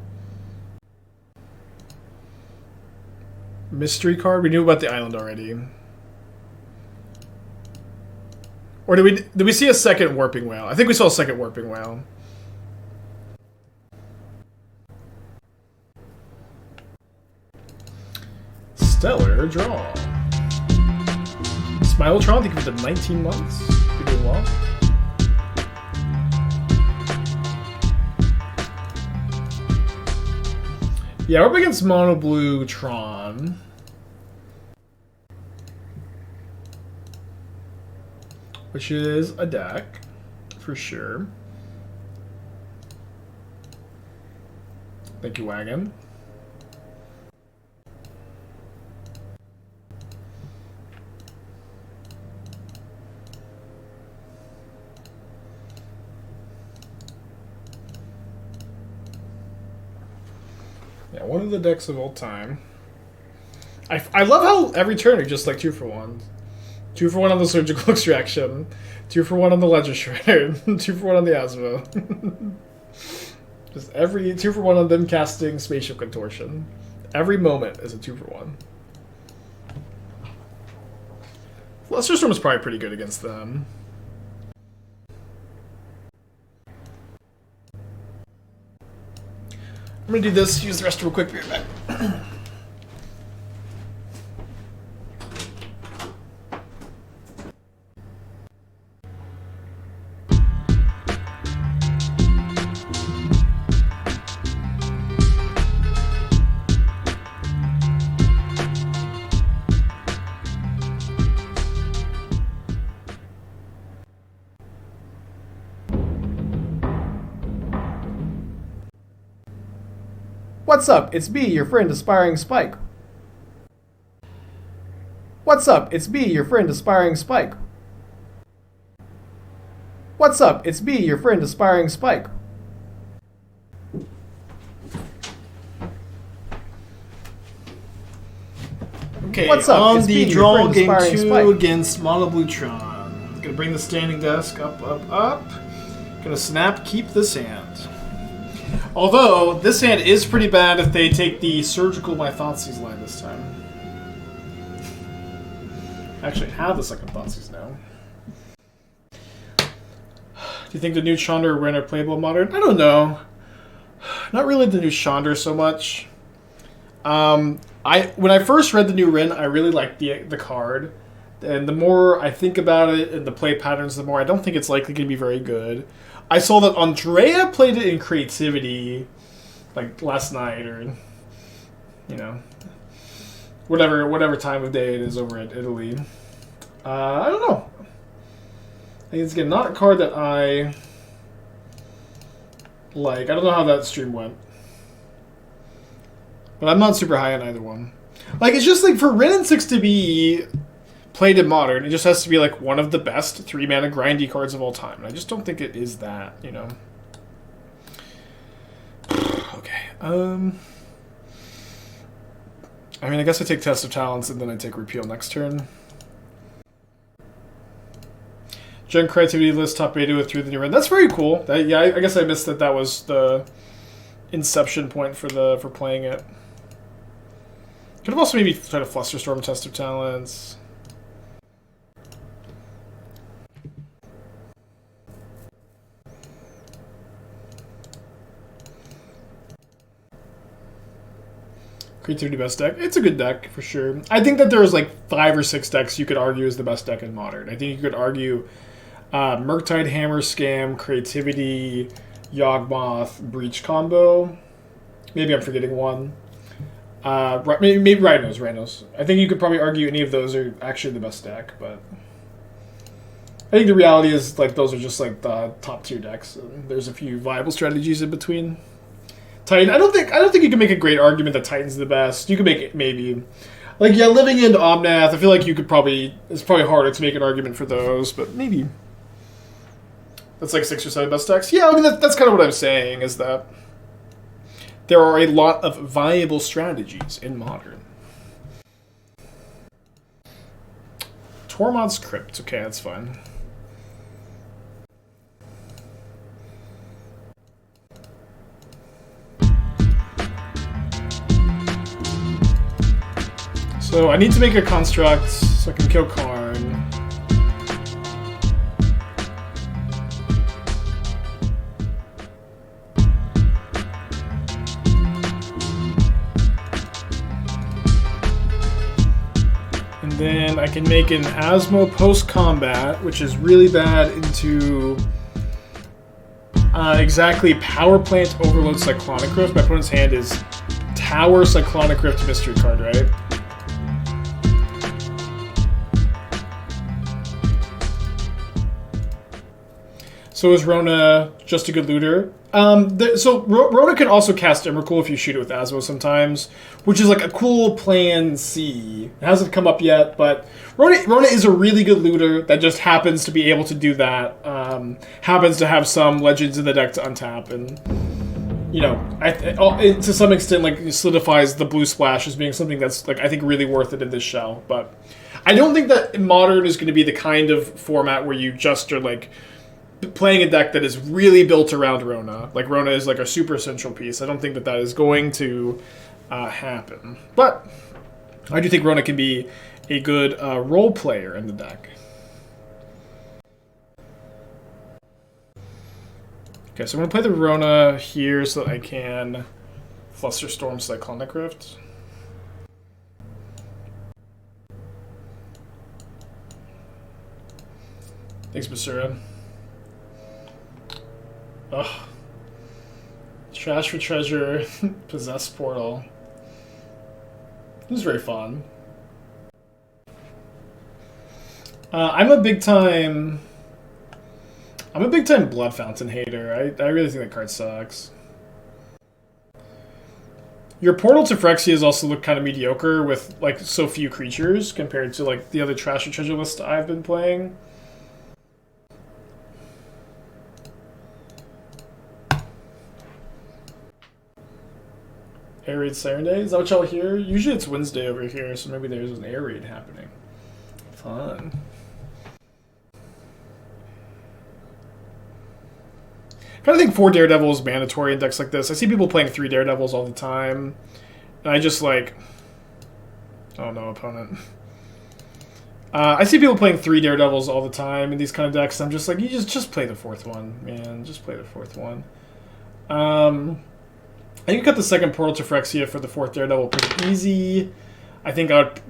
Mystery card. We knew about the island already. Or did we see a second warping whale? I think we saw a second warping whale. Stellar draw. Smiletron, thank you for the 19 months. You're doing well. Yeah, we're up against Mono Blue Tron. Which is a deck, for sure. Thank you, Wagon. Yeah, one of the decks of all time. I love how every turn are just like 2 for 1. 2 for 1 on the Surgical Extraction. 2 for 1 on the Ledger Shredder. 2 for 1 on the Asmo. Just every 2 for 1 on them casting Spatial Contortion. Every moment is a 2 for 1. Flusterstorm is probably pretty good against them. I'm gonna do this, use the rest real quick, be right back. What's up? It's B, your friend Aspiring Spike. What's up? It's B, your friend Aspiring Spike. What's up? It's B, your friend Aspiring Spike. Okay, what's up? On It's the B, draw your friend game Aspiring 2 Spike. against Mono Blue Tron. Gonna bring the standing desk up, up, up. Gonna snap, keep this hand. Although, this hand is pretty bad if they take the Surgical My Thoughtseize line this time. Actually, I have the second Thoughtseize now. Do you think the new Chandra Ren are playable in Modern? I don't know. Not really the new Chandra so much. When I first read the new Ren, I really liked the card. And the more I think about it and the play patterns, the more I don't think it's likely going to be very good. I saw that Andrea played it in Creativity, like last night, or you know, whatever time of day it is over in Italy. I don't know. I think it's again not a card that I like. I don't know how that stream went, but I'm not super high on either one. Like, it's just like for Ren and 6 to be played in Modern, it just has to be like one of the best 3-mana grindy cards of all time. And I just don't think it is that, you know. Okay. I mean, I guess I take Test of Talents and then I take Repeal next turn. Gen Creativity list top beta with through the new Ren. That's very cool. Yeah, I guess I missed that. That was the inception point for playing it. Could have also maybe tried a Flusterstorm Test of Talents. Creativity best deck. It's a good deck, for sure. I think that there's like 5 or 6 decks you could argue is the best deck in Modern. I think you could argue Murktide, Hammer, Scam, Creativity, Yawgmoth, Breach combo. Maybe I'm forgetting one. Maybe Rhinos. I think you could probably argue any of those are actually the best deck, but I think the reality is like those are just like the top tier decks. There's a few viable strategies in between. Titan, I don't think you can make a great argument that Titan's the best. You can make it maybe. Like, yeah, living in Omnath, I feel like it's probably harder to make an argument for those, but maybe. That's like 6 or 7 best decks. Yeah, I mean, that's kind of what I'm saying, is that there are a lot of viable strategies in Modern. Tormod's Crypt, okay, that's fine. So I need to make a construct so I can kill Karn. And then I can make an Asmo post-combat, which is really bad into exactly Power Plant Overload Cyclonic Rift. My opponent's hand is Tower Cyclonic Rift Mystery card, right? So is Rona just a good looter? Rona can also cast Emrakul if you shoot it with Asmo sometimes, which is like a cool plan C. It hasn't come up yet, but Rona is a really good looter that just happens to be able to do that. Happens to have some legends in the deck to untap, and you know, it to some extent like solidifies the blue splash as being something that's like I think really worth it in this shell. But I don't think that Modern is going to be the kind of format where you just are like playing a deck that is really built around Rona. Like, Rona is like a super essential piece. I don't think that is going to happen. But I do think Rona can be a good role player in the deck. Okay, so I'm going to play the Rona here so that I can Flusterstorm Cyclonic Rift. Thanks, Mishra. Ugh. Trash for Treasure, Possess Portal. This is very fun. I'm a big time Blood Fountain hater. I really think that card sucks. Your Portal to Phyrexias also look kind of mediocre with like so few creatures compared to like the other Trash for Treasure list I've been playing. Air Raid Siren Day? Is that what y'all hear? Usually it's Wednesday over here, so maybe there's an air raid happening. Fun. I kind of think 4 Daredevil is mandatory in decks like this. I see people playing 3 Daredevils all the time, and I just like... Oh no, opponent. I see people playing 3 Daredevils all the time in these kind of decks, and I'm just like, you just play the 4th one, man. Just play the 4th one. I can cut the second Portal to Phyrexia for the 4th Daredevil pretty easy. I think I would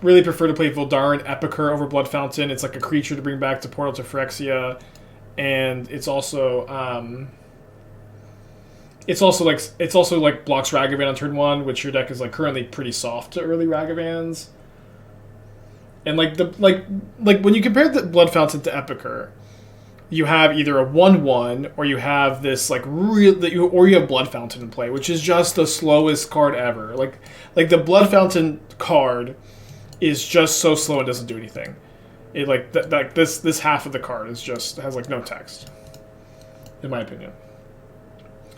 really prefer to play Voldaren Epicure over Blood Fountain. It's like a creature to bring back to Portal to Phyrexia, and it's also like blocks Ragavan on turn 1, which your deck is like currently pretty soft to early Ragavans. And like when you compare the Blood Fountain to Epicure, you have either a 1/1 or you have this like or you have Blood Fountain in play, which is just the slowest card ever. Like the Blood Fountain card is just so slow and doesn't do anything. It like this half of the card is just has like no text. In my opinion,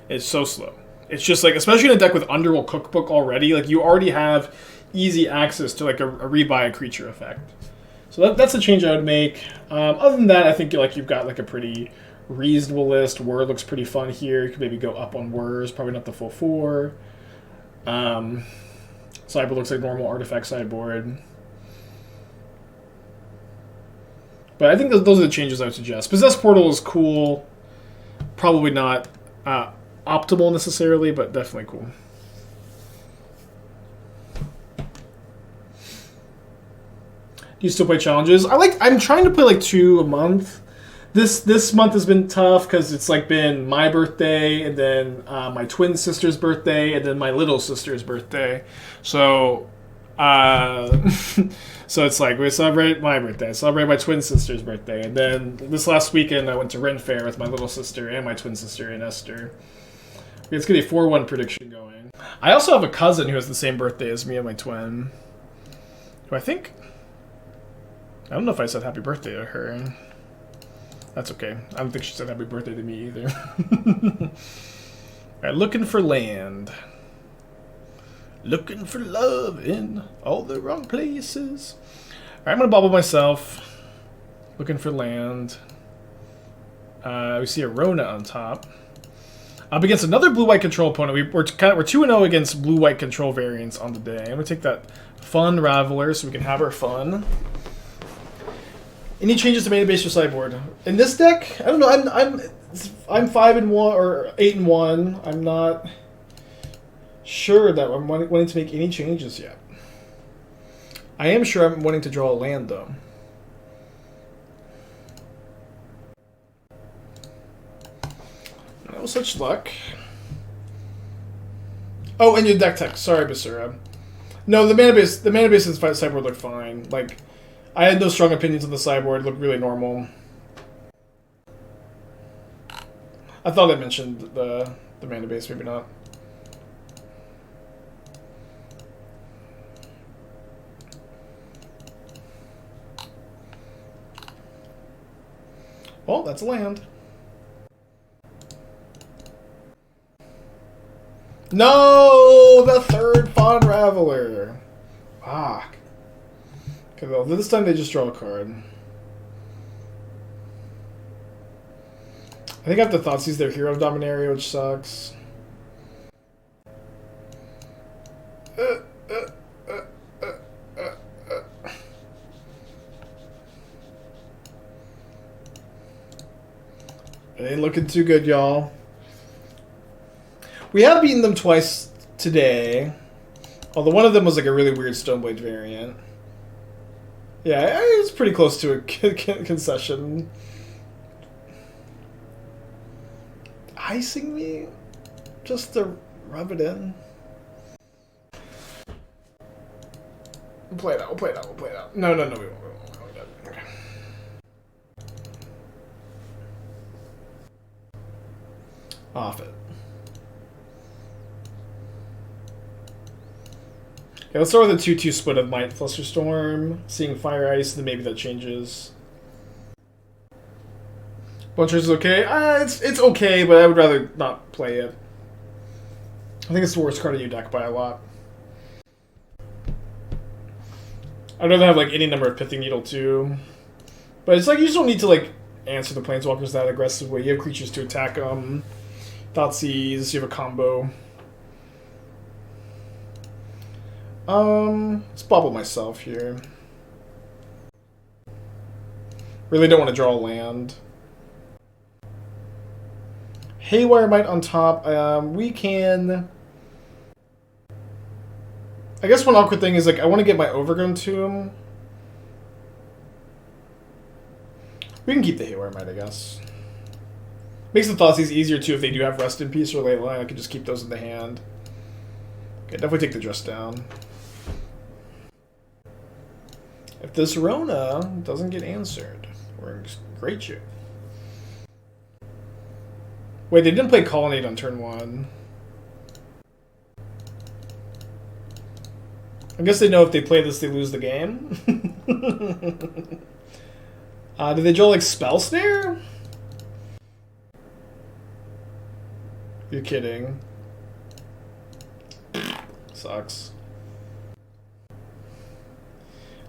it's so slow. It's just like, especially in a deck with Underworld Cookbook already, like you already have easy access to like a rebuy a creature effect. So that's a change I would make. Other than that, I think like you've got like a pretty reasonable list. Whir looks pretty fun here. You could maybe go up on Whirs, probably not the full 4. Sideboard looks like normal artifact sideboard. But I think those are the changes I would suggest. Possess Portal is cool. Probably not optimal necessarily, but definitely cool. Do you still play challenges? I'm trying to play like 2 a month. This month has been tough because it's like been my birthday and then my twin sister's birthday and then my little sister's birthday. So So it's like we celebrate my birthday, I celebrate my twin sister's birthday, and then this last weekend I went to Ren Fair with my little sister and my twin sister and Esther. It's gonna be a 4-1 prediction going. I also have a cousin who has the same birthday as me and my twin. Who I don't know if I said happy birthday to her. That's okay. I don't think she said happy birthday to me either. Alright, looking for land. Looking for love in all the wrong places. Alright, I'm gonna bauble myself. Looking for land. We see a Rona on top. Up against another blue-white control opponent. We're 2-0 against blue-white control variants on the day. I'm gonna take that fun Raveler so we can have our fun. Any changes to mana base or sideboard? In this deck, I don't know. I'm 5-1 or 8-1. I'm not sure that I'm wanting to make any changes yet. I am sure I'm wanting to draw a land though. No such luck. Oh, and your deck tech. Sorry, Basura. No, the mana base in the sideboard looked fine. Like, I had no strong opinions on the sideboard. It looked really normal. I thought I mentioned the mana base, maybe not. Well, that's a land. No! The third Fond Raveler. Fuck. Okay, well, this time they just draw a card. I think I have to Thoughtseize their Hero of Dominaria, which sucks. It ain't looking too good, y'all. We have beaten them twice today. Although one of them was like a really weird Stoneblade variant. Yeah, it was pretty close to a concession. Icing me? Just to rub it in? We'll play it out, we'll play it out, we'll play it out. No, we won't. Okay. Off it. Okay, let's start with a 2-2 split of Mite Flusterstorm, seeing Fire Ice, and then maybe that changes. Bone Shards is okay. It's okay, but I would rather not play it. I think it's the worst card in your deck by a lot. I'd rather have like any number of Pithing Needle too. But it's like you just don't need to like answer the Planeswalkers that aggressively. You have creatures to attack them. Thoughtseize, you have a combo. Let's bauble myself here. Really don't want to draw a land. Haywire Mite on top. We can... I guess one awkward thing is, like, I want to get my Overgrown Tomb. We can keep the Haywire Mite, I guess. Makes the Thoughtseize easier, too, if they do have Rest in Peace or Ley Line. I can just keep those in the hand. Okay, definitely take the Dress down. If this Rona doesn't get answered, we're in great shape. Wait, they didn't play Colonnade on turn 1. I guess they know if they play this, they lose the game. Did they draw, like, Spell Snare? You're kidding. Sucks.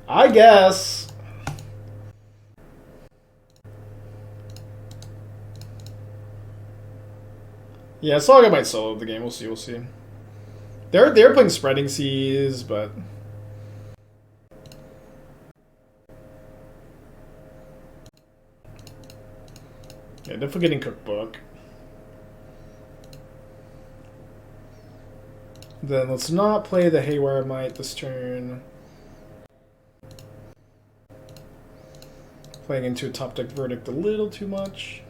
I guess. Yeah, Saga might solo the game. We'll see. We'll see. They're playing Spreading Seas, but yeah, definitely getting Cookbook. Then let's not play the Haywire Mite this turn. Playing into a top deck Verdict a little too much.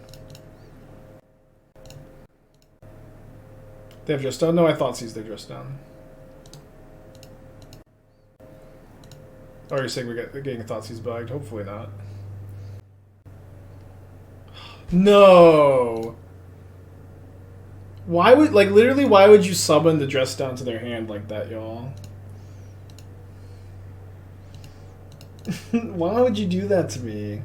They have Dress Down? No, I Thoughtseize they Dress Down. Oh, you're saying we're getting Thoughtseize bugged? Hopefully not. No! Why would, like, literally, why would you summon the dress down to their hand like that, y'all? Why would you do that to me?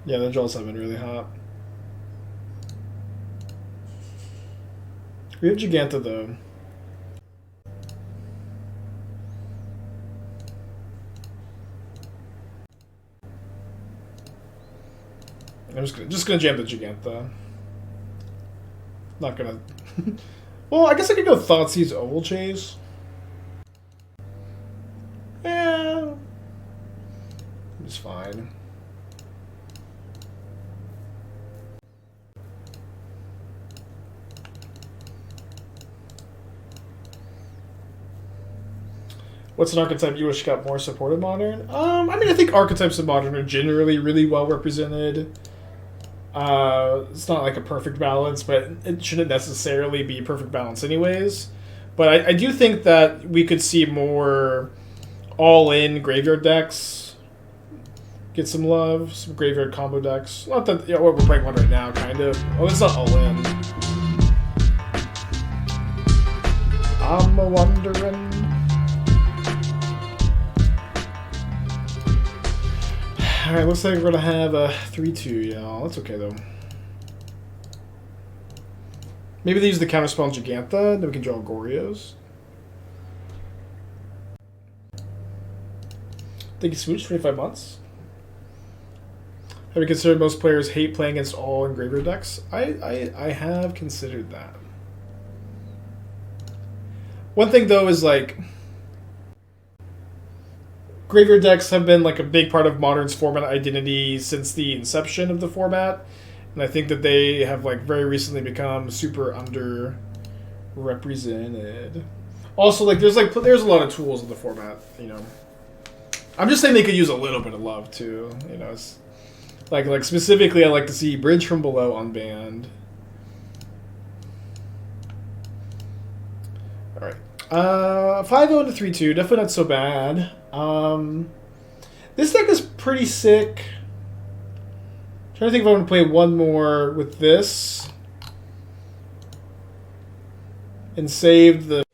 Yeah, the draws have been really hot. We have Jegantha, though. I'm just gonna jam the Jegantha. Not gonna... Well, I guess I could go Thoughtseize Ovalchase. Yeah. It's fine. What's an archetype you wish got more support in Modern? I mean, I think archetypes in Modern are generally really well represented. It's not like a perfect balance, but it shouldn't necessarily be perfect balance anyways. But I do think that we could see more all-in graveyard decks get some love, some graveyard combo decks. Not that, you know, what we're playing one right now, kind of. Oh, it's not all-in. I'm a-wondering... Alright, looks like we're going to have a 3-2, y'all. That's okay, though. Maybe they use the counterspell on Jegantha, then we can draw Goryos. Thank you, Smooch, 25 months. Have you considered most players hate playing against all in graveyard decks? I have considered that. One thing, though, is, like... Graveyard decks have been like a big part of Modern's format identity since the inception of the format, and I think that they have like very recently become super underrepresented. Also, like there's a lot of tools in the format, you know. I'm just saying they could use a little bit of love too, you know. It's like specifically, I like to see Bridge from Below unbanned. All right. 5-0 to 3-2, definitely not so bad. This deck is pretty sick. I'm trying to think if I want to play one more with this. And save the...